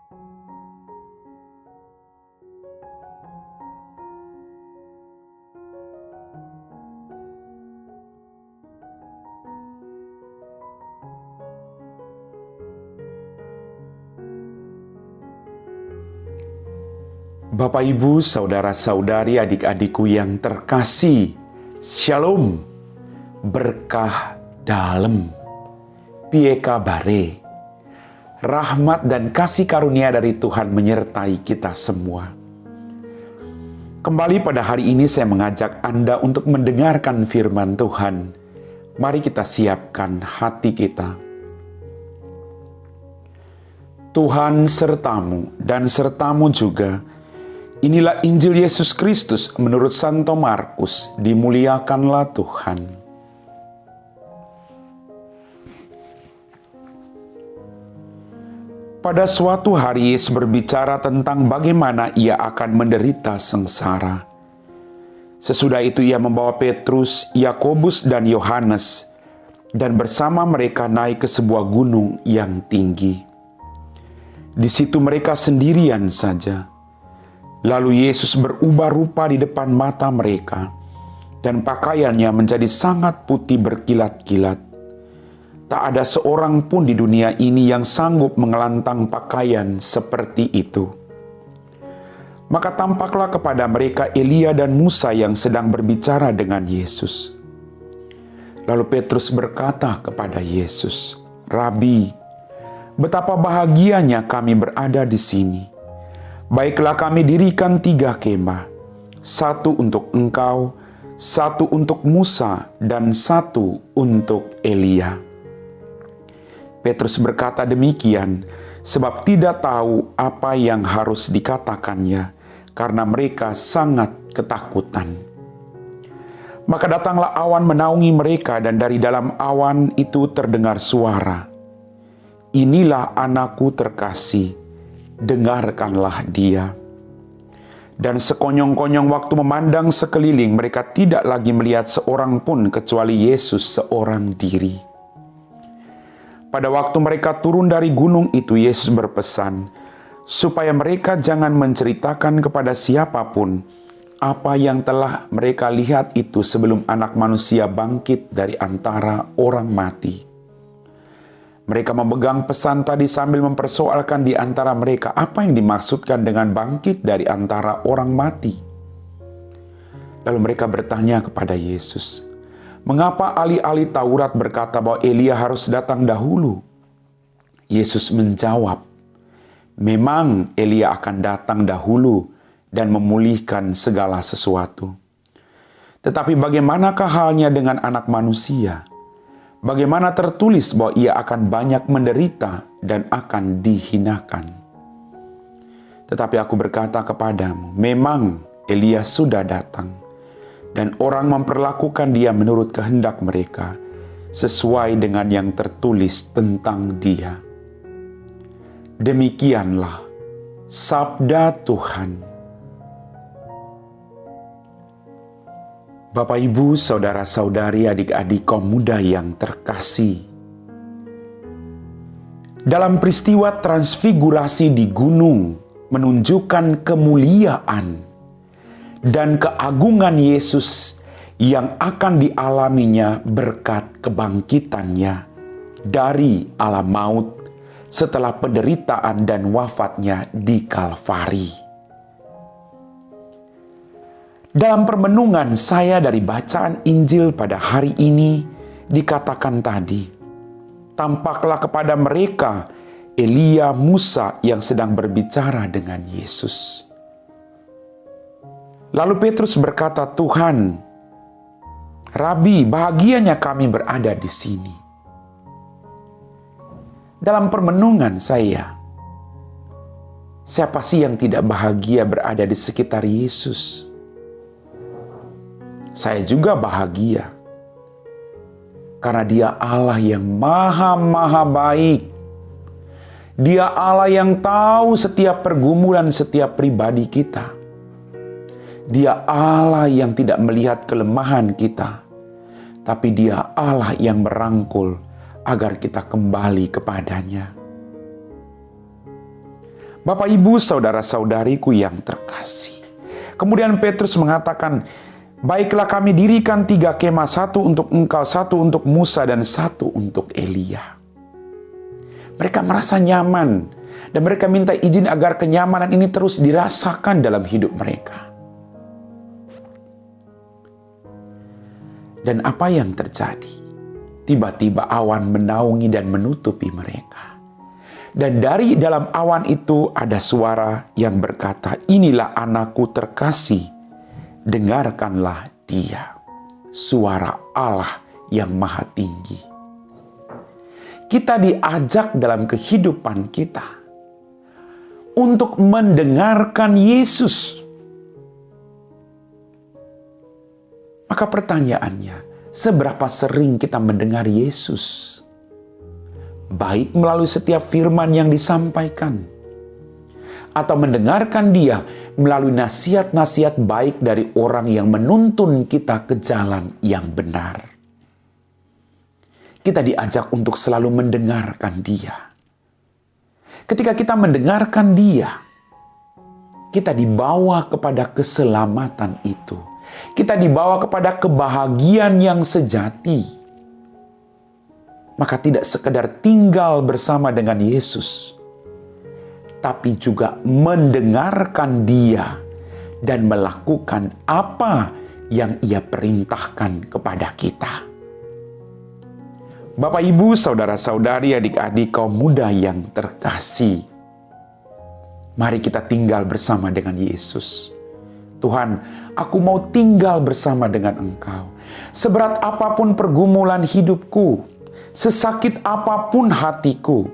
Bapak, Ibu, saudara-saudari, adik-adikku yang terkasih, Shalom, berkah dalam, piye kabare, rahmat dan kasih karunia dari Tuhan menyertai kita semua. Kembali pada hari ini saya mengajak Anda untuk mendengarkan firman Tuhan. Mari kita siapkan hati kita. Tuhan sertamu dan sertamu juga. Inilah Injil Yesus Kristus menurut Santo Markus, dimuliakanlah Tuhan. Pada suatu hari Yesus berbicara tentang bagaimana ia akan menderita sengsara. Sesudah itu ia membawa Petrus, Yakobus dan Yohanes dan bersama mereka naik ke sebuah gunung yang tinggi. Di situ mereka sendirian saja. Lalu Yesus berubah rupa di depan mata mereka, dan pakaiannya menjadi sangat putih berkilat-kilat. Tak ada seorang pun di dunia ini yang sanggup mengelantang pakaian seperti itu. Maka tampaklah kepada mereka Elia dan Musa yang sedang berbicara dengan Yesus. Lalu Petrus berkata kepada Yesus, "Rabi, betapa bahagianya kami berada di sini. Baiklah kami dirikan 3 kemah, 1 untuk engkau, 1 untuk Musa, dan 1 untuk Elia." Petrus berkata demikian sebab tidak tahu apa yang harus dikatakannya, karena mereka sangat ketakutan. Maka datanglah awan menaungi mereka, dan dari dalam awan itu terdengar suara, "Inilah anakku terkasih, dengarkanlah dia." Dan sekonyong-konyong waktu memandang sekeliling, mereka tidak lagi melihat seorang pun kecuali Yesus seorang diri. Pada waktu mereka turun dari gunung itu, Yesus berpesan supaya mereka jangan menceritakan kepada siapapun apa yang telah mereka lihat itu sebelum Anak Manusia bangkit dari antara orang mati. Mereka memegang pesan tadi sambil mempersoalkan di antara mereka apa yang dimaksudkan dengan bangkit dari antara orang mati. Lalu mereka bertanya kepada Yesus, "Mengapa ahli-ahli Taurat berkata bahwa Elia harus datang dahulu?" Yesus menjawab, "Memang Elia akan datang dahulu dan memulihkan segala sesuatu. Tetapi bagaimanakah halnya dengan Anak Manusia? Bagaimana tertulis bahwa ia akan banyak menderita dan akan dihinakan? Tetapi aku berkata kepadamu, memang Elia sudah datang, dan orang memperlakukan dia menurut kehendak mereka, sesuai dengan yang tertulis tentang dia." Demikianlah sabda Tuhan. Bapak, Ibu, saudara-saudari, adik-adik kaum muda yang terkasih. Dalam peristiwa transfigurasi di gunung menunjukkan kemuliaan dan keagungan Yesus yang akan dialaminya berkat kebangkitannya dari alam maut setelah penderitaan dan wafatnya di Kalvari. Dalam permenungan saya dari bacaan Injil pada hari ini dikatakan tadi, tampaklah kepada mereka Elia, Musa yang sedang berbicara dengan Yesus. Lalu Petrus berkata, "Tuhan, Rabi, bahagianya kami berada di sini." Dalam permenungan saya, siapa sih yang tidak bahagia berada di sekitar Yesus? Saya juga bahagia, karena Dia Allah yang maha baik. Dia Allah yang tahu setiap pergumulan setiap pribadi kita. Dia Allah yang tidak melihat kelemahan kita, tapi Dia Allah yang merangkul agar kita kembali kepadanya. Bapak, Ibu, saudara-saudariku yang terkasih. Kemudian Petrus mengatakan, baiklah kami dirikan 3 kemah, 1 untuk engkau, 1 untuk Musa, dan 1 untuk Elia. Mereka merasa nyaman dan mereka minta izin agar kenyamanan ini terus dirasakan dalam hidup mereka. Dan apa yang terjadi? Tiba-tiba awan menaungi dan menutupi mereka. Dan dari dalam awan itu ada suara yang berkata, inilah anakku terkasih, dengarkanlah dia. Suara Allah yang maha tinggi. Kita diajak dalam kehidupan kita untuk mendengarkan Yesus. Maka pertanyaannya, seberapa sering kita mendengar Yesus? Baik melalui setiap firman yang disampaikan, atau mendengarkan dia melalui nasihat-nasihat baik dari orang yang menuntun kita ke jalan yang benar. Kita diajak untuk selalu mendengarkan dia. Ketika kita mendengarkan dia, kita dibawa kepada keselamatan itu. Kita dibawa kepada kebahagiaan yang sejati. Maka tidak sekedar tinggal bersama dengan Yesus, tapi juga mendengarkan dia dan melakukan apa yang ia perintahkan kepada kita. Bapak, Ibu, saudara-saudari, adik-adik, kaum muda yang terkasih, mari kita tinggal bersama dengan Yesus. Tuhan, aku mau tinggal bersama dengan Engkau. Seberat apapun pergumulan hidupku, sesakit apapun hatiku,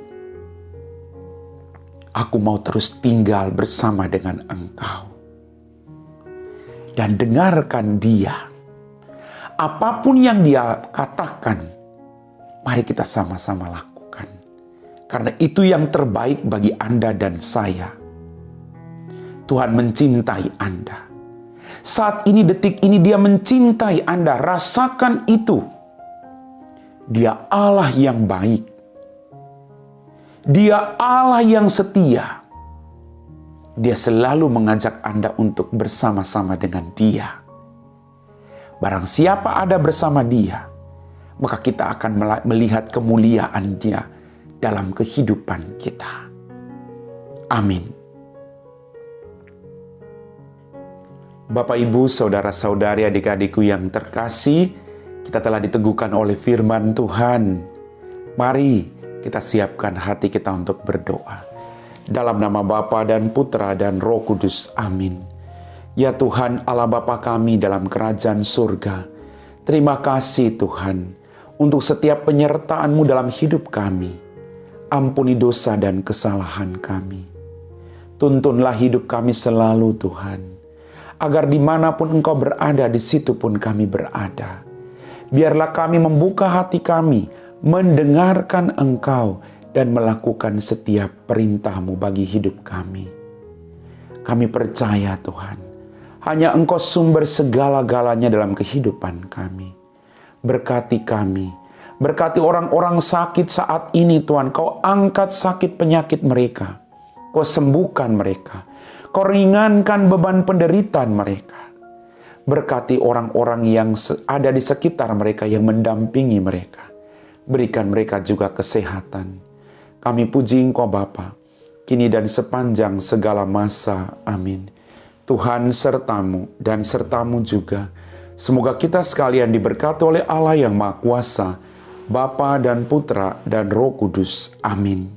aku mau terus tinggal bersama dengan Engkau. Dan dengarkan dia. Apapun yang dia katakan, mari kita sama-sama lakukan. Karena itu yang terbaik bagi Anda dan saya. Tuhan mencintai Anda. Saat ini, detik ini, dia mencintai Anda. Rasakan itu. Dia Allah yang baik. Dia Allah yang setia. Dia selalu mengajak Anda untuk bersama-sama dengan dia. Barang siapa ada bersama dia, maka kita akan melihat kemuliaan dia dalam kehidupan kita. Amin. Bapak, Ibu, saudara-saudari, adik-adikku yang terkasih, kita telah diteguhkan oleh firman Tuhan. Mari kita siapkan hati kita untuk berdoa. Dalam nama Bapa dan Putra dan Roh Kudus. Amin. Ya Tuhan, Allah Bapa kami dalam kerajaan surga, terima kasih Tuhan untuk setiap penyertaan-Mu dalam hidup kami. Ampuni dosa dan kesalahan kami. Tuntunlah hidup kami selalu Tuhan, agar dimanapun Engkau berada, di situ pun kami berada. Biarlah kami membuka hati kami, mendengarkan Engkau, dan melakukan setiap perintah-Mu bagi hidup kami. Kami percaya Tuhan, hanya Engkau sumber segala-galanya dalam kehidupan kami. Berkati kami, berkati orang-orang sakit saat ini Tuhan. Kau angkat sakit penyakit mereka, Kau sembuhkan mereka, Kau ringankan beban penderitaan mereka. Berkati orang-orang yang ada di sekitar mereka, yang mendampingi mereka. Berikan mereka juga kesehatan. Kami puji Engkau Bapa, kini dan sepanjang segala masa. Amin. Tuhan sertamu dan sertamu juga. Semoga kita sekalian diberkati oleh Allah yang Maha Kuasa, Bapa dan Putra dan Roh Kudus. Amin.